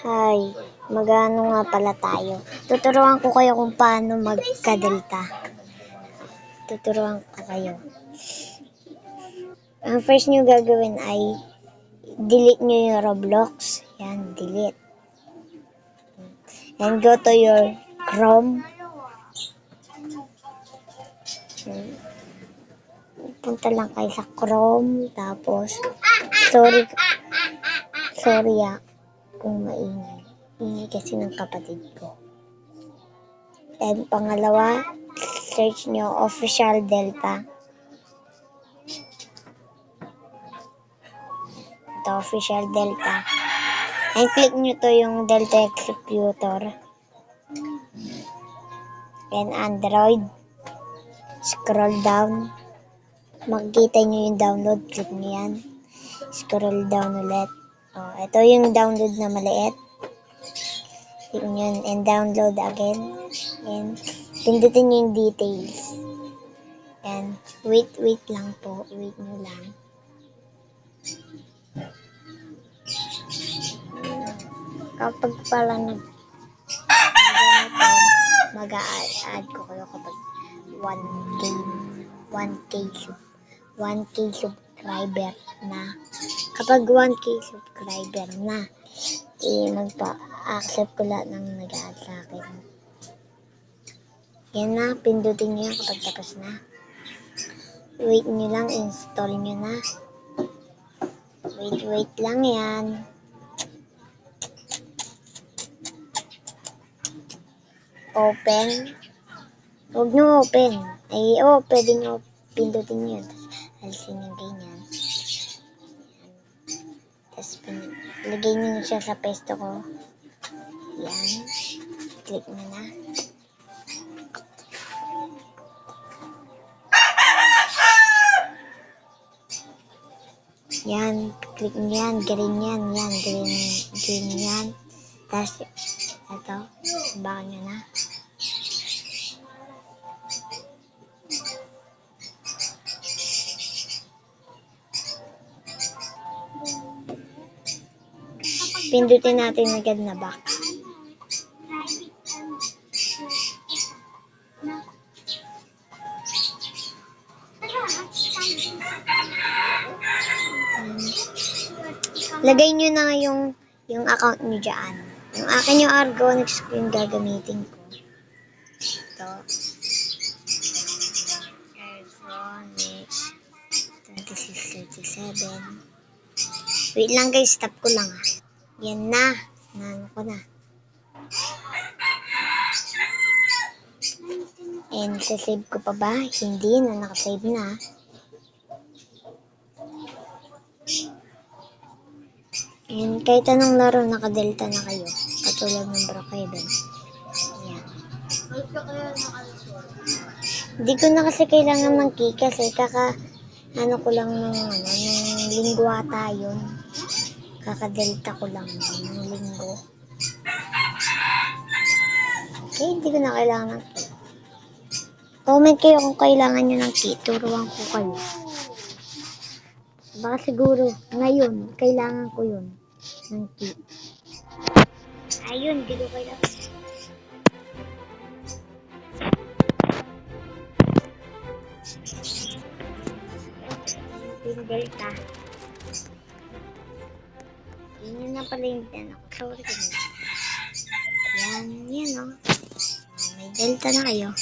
Hi, mag-ano nga pala tayo. Tuturuan ko kayo kung paano magka-delta. Tuturuan ko kayo. Ang first nyo gagawin ay delete nyo yung Roblox. Yan, delete. And go to your Chrome. Punta lang kayo sa Chrome. Tapos, sorry kung maingay. Ingay kasi ng kapatid ko. And pangalawa, search nyo official Delta. Ito, official Delta. And click nyo to yung Delta Executor. And Android. Scroll down. Makikita nyo yung download. Click nyo yan. Scroll down ulit. Oh, ito yung download na maliit. Click nyo yan. And download again. And pindutin nyo yung details. And wait lang po. Wait nyo lang. Kapag pala mag-a-add ko kayo kapag 1K subscriber na. Kapag 1K subscriber na, magpa-accept ko lahat ng nag-a-add sa akin. Yan na, pindutin nyo yan kapag tapos na. Wait nyo lang, install nyo na. Wait lang yan. Open. Huwag nyo open. Pwede nyo pindutin nyo. Tapos, alisin nyo ganyan. Tapos, lagay nyo siya sa pesto ko. Yan. Click nyo na. Yan. Click nyo yan. Green yan. Yan. Green yan. Tapos, ito. Baka nyo na. Pindutin natin agad na back. Lagay nyo na yung account nyo dyan. Yung akin yung Argonix yung gagamitin ko. Ito. Argonix 2637. Wait lang guys, stop ko lang ah. Yan na. Nano ko na. And sasave ko pa ba? Hindi na, nakasave na. And kahit anong laro, nakadelta na kayo. Katulad ng Brookhaven. Yan. Hindi ko na kasi kailangan ng key kasi ano ko lang nung linggo ata yun. Kakadelta ko lang nung linggo. Okay, hindi ko na kailangan ng key. Comment kayo kung kailangan nyo ng key. Turuan ko kayo. Baka siguro, ngayon, kailangan ko yun. Ng key. Ayun, hindi ko kailangan. Yung Delta. Yun na pala yung ano. Sorry ko na. Yan o. May Delta na kayo.